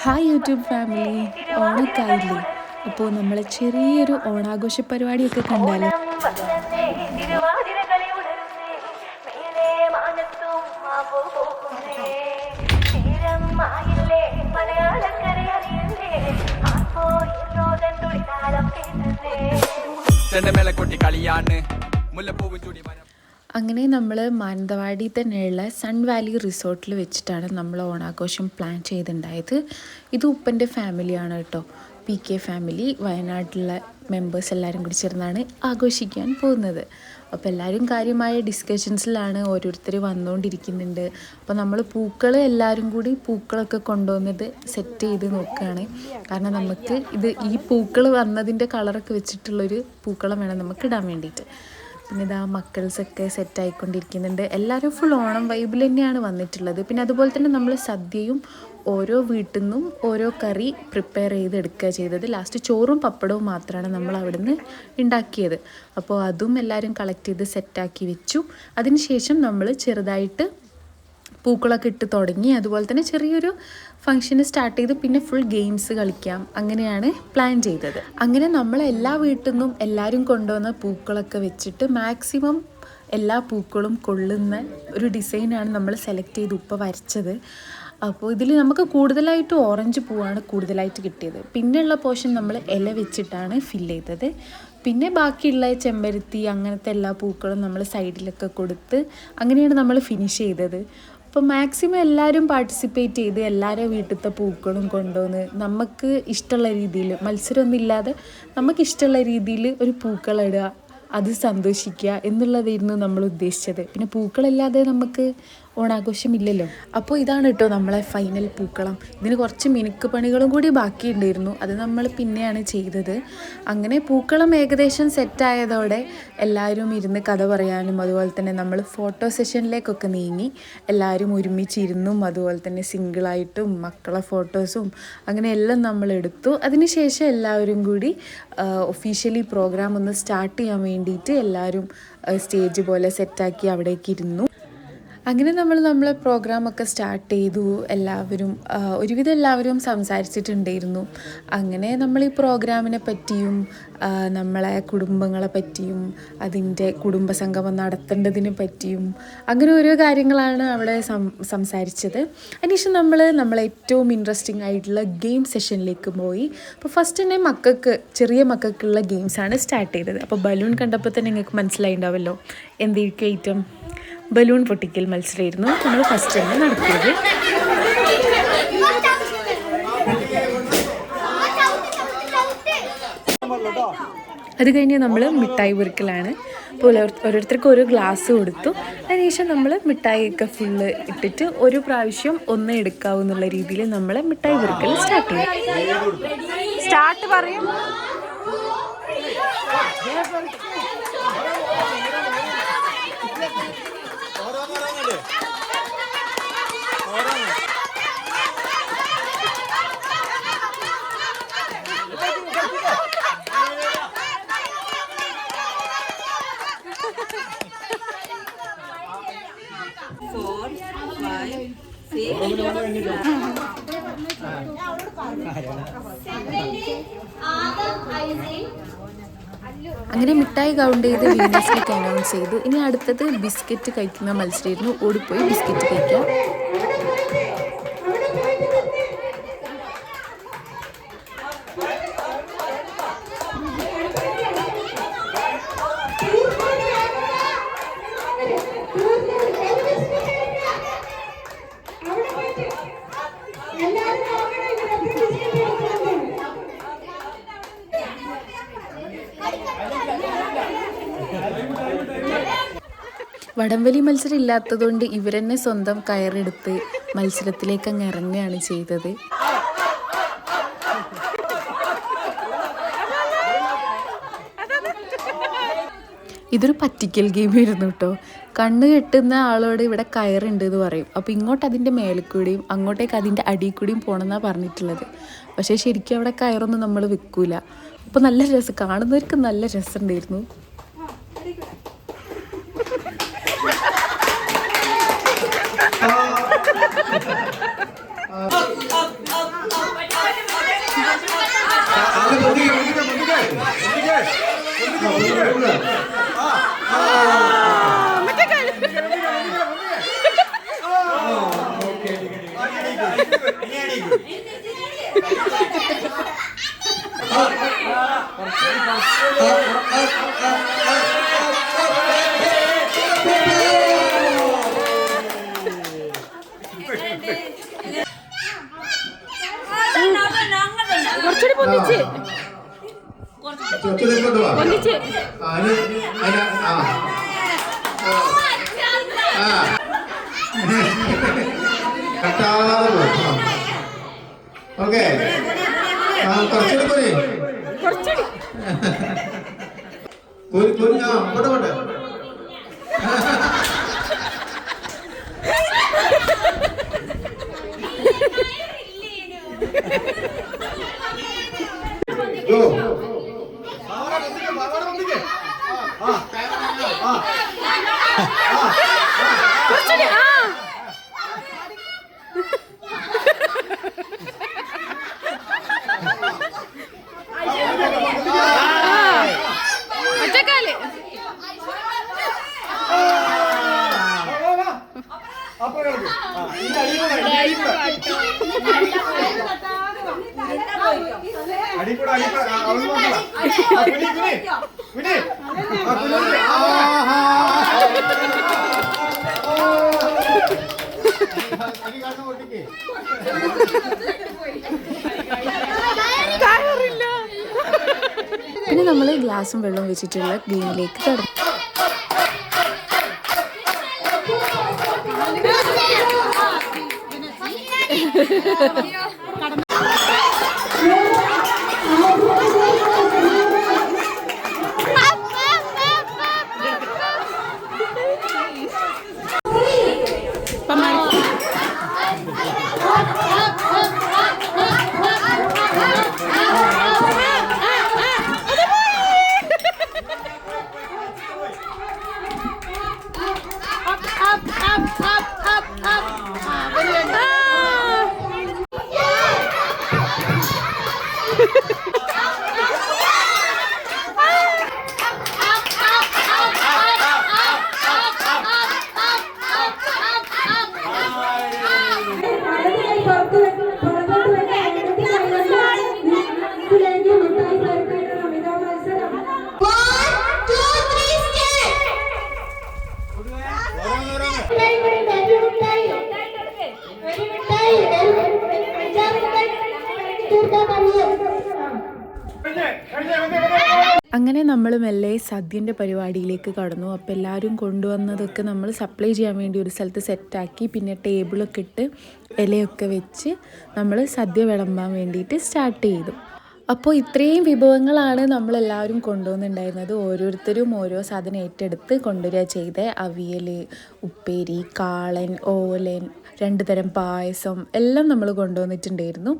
Hi YouTube family, ഓണൊക്കെ ആയില്ലേ? അപ്പോൾ നമ്മളെ ചെറിയൊരു ഓണാഘോഷ പരിപാടിയൊക്കെ കണ്ടാലോ? അങ്ങനെ നമ്മൾ മാനന്തവാടി തന്നെയുള്ള സൺ വാലി റിസോർട്ടിൽ വെച്ചിട്ടാണ് നമ്മൾ ഓണാഘോഷം പ്ലാൻ ചെയ്തിട്ടുണ്ടായത്. ഇത് ഉപ്പൻ്റെ ഫാമിലിയാണ് കേട്ടോ, PK ഫാമിലി. വയനാട്ടിലുള്ള മെമ്പേഴ്സ് എല്ലാവരും കൂടി ചേർന്നാണ് ആഘോഷിക്കാൻ പോകുന്നത്. അപ്പോൾ എല്ലാവരും കാര്യമായ ഡിസ്കഷൻസിലാണ്, ഓരോരുത്തർ വന്നുകൊണ്ടിരിക്കുന്നുണ്ട്. അപ്പോൾ നമ്മൾ പൂക്കൾ എല്ലാവരും കൂടി പൂക്കളൊക്കെ കൊണ്ടുവന്നിട്ട് സെറ്റ് ചെയ്ത് നോക്കുകയാണ്. കാരണം നമുക്ക് ഈ പൂക്കൾ വന്നതിൻ്റെ കളറൊക്കെ വെച്ചിട്ടുള്ളൊരു പൂക്കളം വേണം നമുക്ക് ഇടാൻ വേണ്ടിയിട്ട്. പിന്നെ ഇതാ മക്കൾസൊക്കെ സെറ്റായിക്കൊണ്ടിരിക്കുന്നുണ്ട്. എല്ലാവരും ഫുൾ ഓണം വൈബിൽ തന്നെയാണ് വന്നിട്ടുള്ളത്. പിന്നെ അതുപോലെ തന്നെ നമ്മൾ സദ്യയും ഓരോ വീട്ടിൽ നിന്നും ഓരോ കറി പ്രിപ്പയർ ചെയ്തെടുക്കുക ചെയ്തത്. ലാസ്റ്റ് ചോറും പപ്പടവും മാത്രമാണ് നമ്മൾ അവിടുന്ന് ഉണ്ടാക്കിയത്. അപ്പോൾ അതും എല്ലാവരും കളക്ട് ചെയ്ത് സെറ്റാക്കി വെച്ചു. അതിനുശേഷം നമ്മൾ ചെറുതായിട്ട് പൂക്കളൊക്കെ ഇട്ട് തുടങ്ങി. അതുപോലെ തന്നെ ചെറിയൊരു ഫംഗ്ഷന് സ്റ്റാർട്ട് ചെയ്ത് പിന്നെ ഫുൾ ഗെയിംസ് കളിക്കാം, അങ്ങനെയാണ് പ്ലാൻ ചെയ്തത്. അങ്ങനെ നമ്മൾ എല്ലാ വീട്ടിൽ നിന്നും എല്ലാവരും കൊണ്ടുവന്ന പൂക്കളൊക്കെ വെച്ചിട്ട് മാക്സിമം എല്ലാ പൂക്കളും കൊള്ളുന്ന ഒരു ഡിസൈനാണ് നമ്മൾ സെലക്ട് ചെയ്ത് ഉപ്പ വരച്ചത്. അപ്പോൾ ഇതിൽ നമുക്ക് കൂടുതലായിട്ട് ഓറഞ്ച് പൂവാണ് കൂടുതലായിട്ട് കിട്ടിയത്. പിന്നെയുള്ള പോർഷൻ നമ്മൾ ഇല വെച്ചിട്ടാണ് ഫില്ല് ചെയ്തത്. പിന്നെ ബാക്കിയുള്ള ചെമ്പരത്തി അങ്ങനത്തെ എല്ലാ പൂക്കളും നമ്മൾ സൈഡിലൊക്കെ കൊടുത്ത് അങ്ങനെയാണ് നമ്മൾ ഫിനിഷ് ചെയ്തത്. അപ്പോൾ മാക്സിമം എല്ലാവരും പാർട്ടിസിപ്പേറ്റ് ചെയ്ത് എല്ലാവരും വീട്ടിലത്തെ പൂക്കളും കൊണ്ടുവന്ന് നമുക്ക് ഇഷ്ടമുള്ള രീതിയിൽ, മത്സരമൊന്നും ഇല്ലാതെ നമുക്കിഷ്ടമുള്ള രീതിയിൽ ഒരു പൂക്കളിടുക, അത് സന്തോഷിക്കുക എന്നുള്ളതായിരുന്നു നമ്മൾ ഉദ്ദേശിച്ചത്. പിന്നെ പൂക്കളില്ലാതെ നമുക്ക് ഓണാഘോഷമില്ലല്ലോ. അപ്പോൾ ഇതാണ് കേട്ടോ നമ്മളെ ഫൈനൽ പൂക്കളം. ഇതിന് കുറച്ച് മിനുക്ക് പണികളും കൂടി ബാക്കിയുണ്ടായിരുന്നു, അത് നമ്മൾ പിന്നെയാണ് ചെയ്തത്. അങ്ങനെ പൂക്കളം ഏകദേശം സെറ്റായതോടെ എല്ലാവരും ഇരുന്ന് കഥ പറയാനും അതുപോലെ തന്നെ നമ്മൾ ഫോട്ടോ സെഷനിലേക്കൊക്കെ നീങ്ങി. എല്ലാവരും ഒരുമിച്ചിരുന്നും അതുപോലെ തന്നെ സിംഗിളായിട്ടും മക്കളെ ഫോട്ടോസും അങ്ങനെ എല്ലാം നമ്മൾ എടുത്തു. അതിനുശേഷം എല്ലാവരും കൂടി ഒഫീഷ്യലി പ്രോഗ്രാം ഒന്ന് സ്റ്റാർട്ട് ചെയ്യാൻ വേണ്ടിയിട്ട് എല്ലാവരും സ്റ്റേജ് പോലെ സെറ്റാക്കി അവിടേക്ക് ഇരുന്നു. അങ്ങനെ നമ്മളെ പ്രോഗ്രാമൊക്കെ സ്റ്റാർട്ട് ചെയ്തു. ഒരുവിധം എല്ലാവരും സംസാരിച്ചിട്ടുണ്ടായിരുന്നു. അങ്ങനെ നമ്മൾ ഈ പ്രോഗ്രാമിനെ പറ്റിയും നമ്മളെ കുടുംബങ്ങളെ പറ്റിയും അതിൻ്റെ കുടുംബസംഗമം നടത്തേണ്ടതിനെ പറ്റിയും അങ്ങനെ ഓരോ കാര്യങ്ങളാണ് അവിടെ സംസാരിച്ചത്. അതിനുശേഷം നമ്മളെ ഏറ്റവും ഇൻട്രസ്റ്റിംഗ് ആയിട്ടുള്ള ഗെയിം സെഷനിലേക്ക് പോയി. അപ്പോൾ ഫസ്റ്റ് തന്നെ ചെറിയ മക്കൾക്കുള്ള ഗെയിംസാണ് സ്റ്റാർട്ട് ചെയ്തത്. അപ്പോൾ ബലൂൺ കണ്ടപ്പോൾ തന്നെ നിങ്ങൾക്ക് മനസ്സിലായിട്ടുണ്ടാവുമല്ലോ എന്തൊക്കെ ഐറ്റം. ബലൂൺ പൊട്ടിക്കൽ മത്സരമായിരുന്നു നമ്മൾ ഫസ്റ്റ് തന്നെ നടത്തിയത്. അത് കഴിഞ്ഞ് നമ്മൾ മിഠായി പെറുക്കലാണ്. അപ്പോൾ ഓരോരുത്തർക്കും ഓരോ ഗ്ലാസ് കൊടുത്തു. അതിനുശേഷം നമ്മൾ മിഠായിയൊക്കെ ഫുള്ള് ഇട്ടിട്ട് ഒരു പ്രാവശ്യം ഒന്ന് എടുക്കാവുന്നുള്ള രീതിയിൽ നമ്മൾ മിഠായി പെറുക്കൽ സ്റ്റാർട്ട് ചെയ്തു. സ്റ്റാർട്ട് പറയും. അങ്ങനെ മിഠായി കൗണ്ട് ചെയ്ത് വിന്നേഴ്സിലേക്ക് അനൗൺസ് ചെയ്തു. ഇനി അടുത്തത് ബിസ്ക്കറ്റ് കഴിക്കുന്ന മത്സരമായിരുന്നു. ഓടിപ്പോയി ബിസ്ക്കറ്റ് കഴിക്കാം. വടംവലി മത്സരം ഇല്ലാത്തതുകൊണ്ട് ഇവരെന്നെ സ്വന്തം കയറെടുത്ത് മത്സരത്തിലേക്ക് അങ്ങ് ഇറങ്ങുകയാണ് ചെയ്തത്. ഇതൊരു പറ്റിക്കൽ ഗെയിമായിരുന്നു കേട്ടോ. കണ്ണ് കെട്ടുന്ന ആളോട് ഇവിടെ കയറുണ്ട് എന്ന് പറയും. അപ്പോൾ ഇങ്ങോട്ട് അതിൻ്റെ മേലെ കൂടിയും അങ്ങോട്ടേക്ക് അതിൻ്റെ അടിയിൽ കൂടിയും പോകണമെന്നാണ് പറഞ്ഞിട്ടുള്ളത്. പക്ഷേ ശരിക്കും അവിടെ കയറൊന്നും നമ്മൾ വെക്കൂല. അപ്പോൾ നല്ല രസം, കാണുന്നവർക്ക് നല്ല രസമുണ്ടായിരുന്നു. കുറച്ചുകൂടി പൊന്നിച്ച് പൊന്നിച്ച് ഓക്കെ കുറച്ചുകൂടി കുറച്ചുകൂടി പോട്ടെ പോട്ടെ ഒറ്റക്കാല് പിന്നെ നമ്മൾ ഗ്ലാസും വെള്ളവും വെച്ചിട്ടുള്ള ഗെയിമിലേക്ക് കടന്നു. അങ്ങനെ നമ്മൾ മെല്ലെ സദ്യൻ്റെ പരിപാടിയിലേക്ക് കടന്നു. അപ്പോൾ എല്ലാവരും കൊണ്ടുവന്നതൊക്കെ നമ്മൾ സപ്ലൈ ചെയ്യാൻ വേണ്ടി ഒരു സ്ഥലത്ത് സെറ്റാക്കി, പിന്നെ ടേബിളൊക്കെ ഇട്ട് ഇലയൊക്കെ വെച്ച് നമ്മൾ സദ്യ വിളമ്പാൻ വേണ്ടിയിട്ട് സ്റ്റാർട്ട് ചെയ്തു. അപ്പോൾ ഇത്രയും വിഭവങ്ങളാണ് നമ്മളെല്ലാവരും കൊണ്ടുവന്നിട്ടുണ്ടായിരുന്നത്. ഓരോരുത്തരും ഓരോ സാധനം ഏറ്റെടുത്ത് കൊണ്ടുവരിക ചെയ്ത്. അവിയൽ, ഉപ്പേരി, കാളൻ, ഓലൻ, 2 തരം പായസം എല്ലാം നമ്മൾ കൊണ്ടുവന്നിട്ടുണ്ടായിരുന്നു.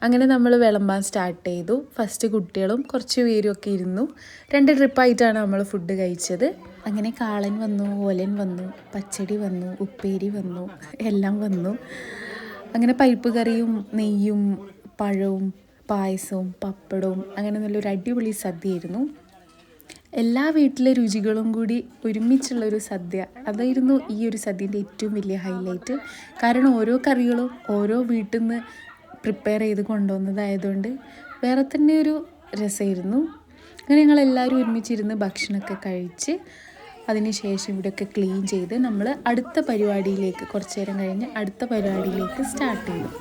അങ്ങനെ നമ്മൾ വിളമ്പാൻ സ്റ്റാർട്ട് ചെയ്തു. ഫസ്റ്റ് കുട്ടികളും കുറച്ച് പേരും ഒക്കെ ഇരുന്നു. 2 ട്രിപ്പായിട്ടാണ് നമ്മൾ ഫുഡ് കഴിച്ചത്. അങ്ങനെ കാളൻ വന്നു, ഓലൻ വന്നു, പച്ചടി വന്നു, ഉപ്പേരി വന്നു, എല്ലാം വന്നു. അങ്ങനെ പരിപ്പ് കറിയും നെയ്യും പഴവും പായസവും പപ്പടവും അങ്ങനെ നല്ലൊരു അടിപൊളി സദ്യയായിരുന്നു. എല്ലാ വീട്ടിലെ രുചികളും കൂടി ഒരുമിച്ചുള്ളൊരു സദ്യ, അതായിരുന്നു ഈ ഒരു സദ്യൻ്റെ ഏറ്റവും വലിയ ഹൈലൈറ്റ്. കാരണം ഓരോ കറികളും ഓരോ വീട്ടിൽ നിന്ന് പ്രിപ്പയർ ചെയ്ത് കൊണ്ടുവന്നതായതുകൊണ്ട് വേറെ തന്നെ ഒരു രസമായിരുന്നു. അങ്ങനെ ഞങ്ങളെല്ലാവരും ഒരുമിച്ചിരുന്ന് ഭക്ഷണമൊക്കെ കഴിച്ച് അതിന് ശേഷം ഇവിടെയൊക്കെ ക്ലീൻ ചെയ്ത് നമ്മൾ അടുത്ത പരിപാടിയിലേക്ക് കുറച്ച് നേരം കഴിഞ്ഞ് അടുത്ത പരിപാടിയിലേക്ക് സ്റ്റാർട്ട് ചെയ്തു.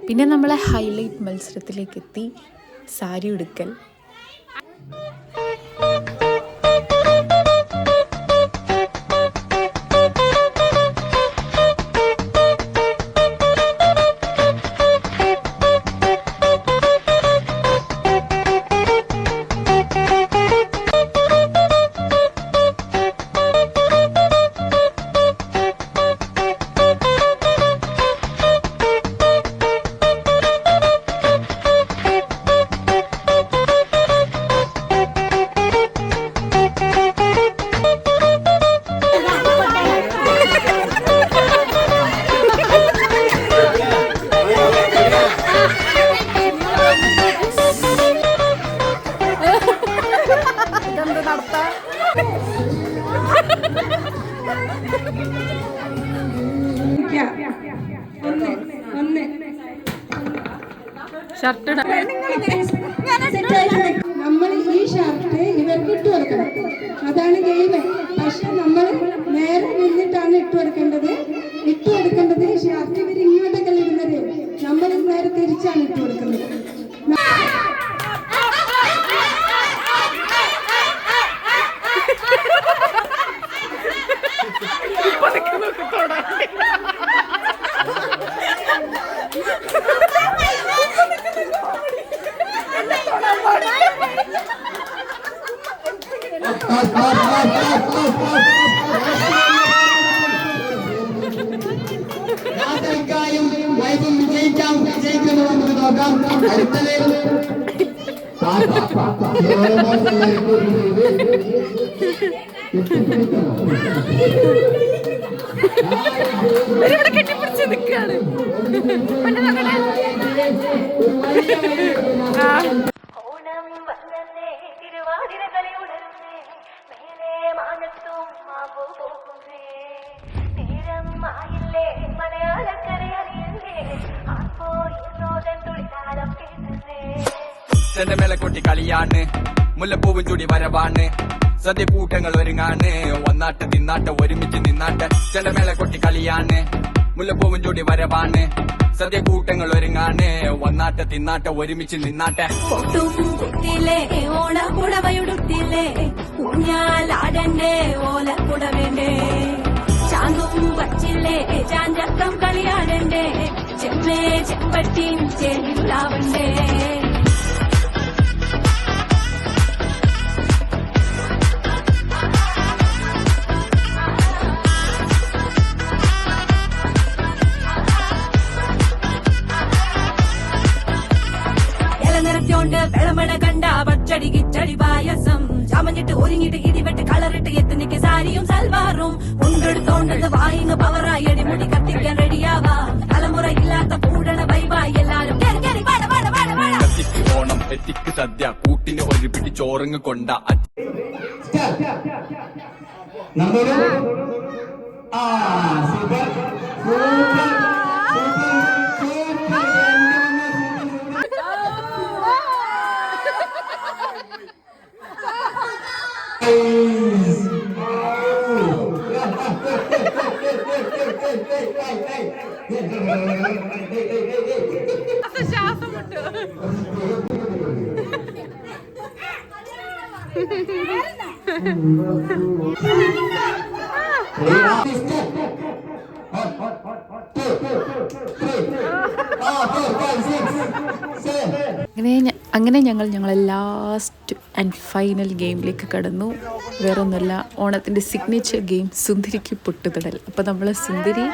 പിന്നെ നമ്മളെ ഹൈലൈറ്റ് മത്സരത്തിലേക്ക് എത്തി, സാരി ഉടുക്കൽ. നമ്മൾ ഈ ഷർട്ട് ഇവർക്ക് ഇട്ട് കൊടുക്കണം, അതാണ് ഗെയിം. പക്ഷെ നമ്മൾ നേരെ നിന്നിട്ടാണ് ഇട്ട് കൊടുക്കേണ്ടത്. ഷർട്ട് ഇവർ ഇങ്ങോട്ടൊക്കെ ഇടുന്നത്, നമ്മൾ നേരെ തിരിച്ചാണ് ഇട്ട് കൊടുക്കുന്നത്. വൈകും വിജയിക്കുമോ നമുക്ക് നോക്കാം. അടുത്തത് കെട്ടിപ്പിടിച്ച് നിൽക്കാണ്. ഓണം വന്നേ തിരുവാതിര കളി ഉണർന്നേ മേലെ മാനത്തും മാമ്പൂ പോകുന്നേ നേരം ആയില്ലേ മലയാളക്കര അറിയണ്ടേ ആപ്പോ എന്നോടൻ തുളിതാളം കേട്ടേ ചെന്റെ മേലക്കൊട്ടി കളിയാണ് മുല്ലപ്പൂവും ചൂടി വരവാണ് സദ്യ കൂട്ടങ്ങൾ ഒരുങ്ങാണ് ഒന്നാട്ട് തിന്നാട്ട് ഒരുമിച്ച് നിന്നാട്ട് ചെന്റെ മേലക്കൊട്ടി കളിയാണ് മുല്ലപ്പൂവും ചൂടി വരവാണ് സദ്യ കൂട്ടങ്ങൾ ഒരുങ്ങാണ് ഒന്നാട്ട് തിന്നാട്ട് ഒരുമിച്ച് നിന്നാട്ടെ പൊട്ടും കുത്തില്ലേ ഓണപ്പുടവയുടുത്തില്ലേ ഊഞ്ഞാലാടണ്ടേ ഓലപ്പുടവേണ്ടേ ചാന്തും വച്ചില്ലേ ചാഞ്ചക്കം കളിയാടണ്ടേ ചെമ്മേ ചെമ്പട്ടിയും ചേരിലാവണ്ടേ നിറച്ചോണ്ട് വെളമണ കണ്ട പച്ചടി കിച്ചടി പായസം ചമഞ്ഞിട്ട് ഒരുങ്ങിട്ട് ഇടിവെട്ട് കളറിട്ട് എത്തുനിക്ക് സാരിയും സൽവാറും ഉണ്ടെടുത്തോണ്ടത് വായിന്ന് പവറായി അടിമുടി കത്തിക്കാൻ റെഡിയാവാ തലമുറ ഇല്ലാത്ത പൂടണ വൈവായി എല്ലാരും കത്തിക്ക് ഓണം എത്തിക്ക് സദ്യ കൂട്ടിന് ഒരു പിടി ചോറങ്ങ് കൊണ്ട നമ്മുടെ സൂപ്പർ സൂപ്പർ അങ്ങനെ ഞങ്ങളെ ലാസ്റ്റ് ആൻഡ് ഫൈനൽ ഗെയിമിലേക്ക് കടന്നു. വേറൊന്നുമല്ല, ഓണത്തിൻ്റെ സിഗ്നേച്ചർ ഗെയിം സുന്ദരിക്ക് പൊട്ടുതൊടൽ. അപ്പോൾ നമ്മൾ സുന്ദരി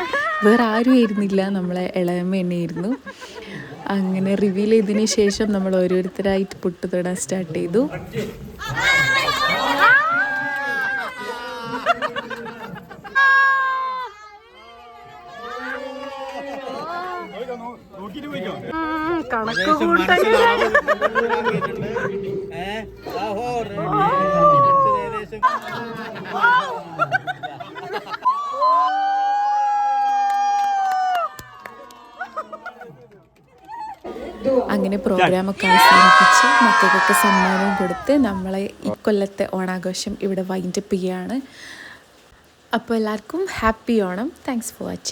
വേറെ ആരും ആയിരുന്നില്ല, നമ്മളെ ഇളയമ്മ തന്നെയായിരുന്നു. അങ്ങനെ റിവീൽ ചെയ്തതിന് ശേഷം നമ്മൾ ഓരോരുത്തരായിട്ട് പൊട്ടുതൊടാൻ സ്റ്റാർട്ട് ചെയ്തു. കണക്ക് കൂട്ടൽ അങ്ങനെ പ്രോഗ്രാമൊക്കെ അവസാനിപ്പിച്ച് മക്കൾക്കൊക്കെ സമ്മാനവും കൊടുത്ത് നമ്മളെ ഈ കൊല്ലത്തെ ഓണാഘോഷം ഇവിടെ വൈൻഡപ്പ് ചെയ്യുകയാണ്. അപ്പോൾ എല്ലാവർക്കും happy Onam. Thanks for watching.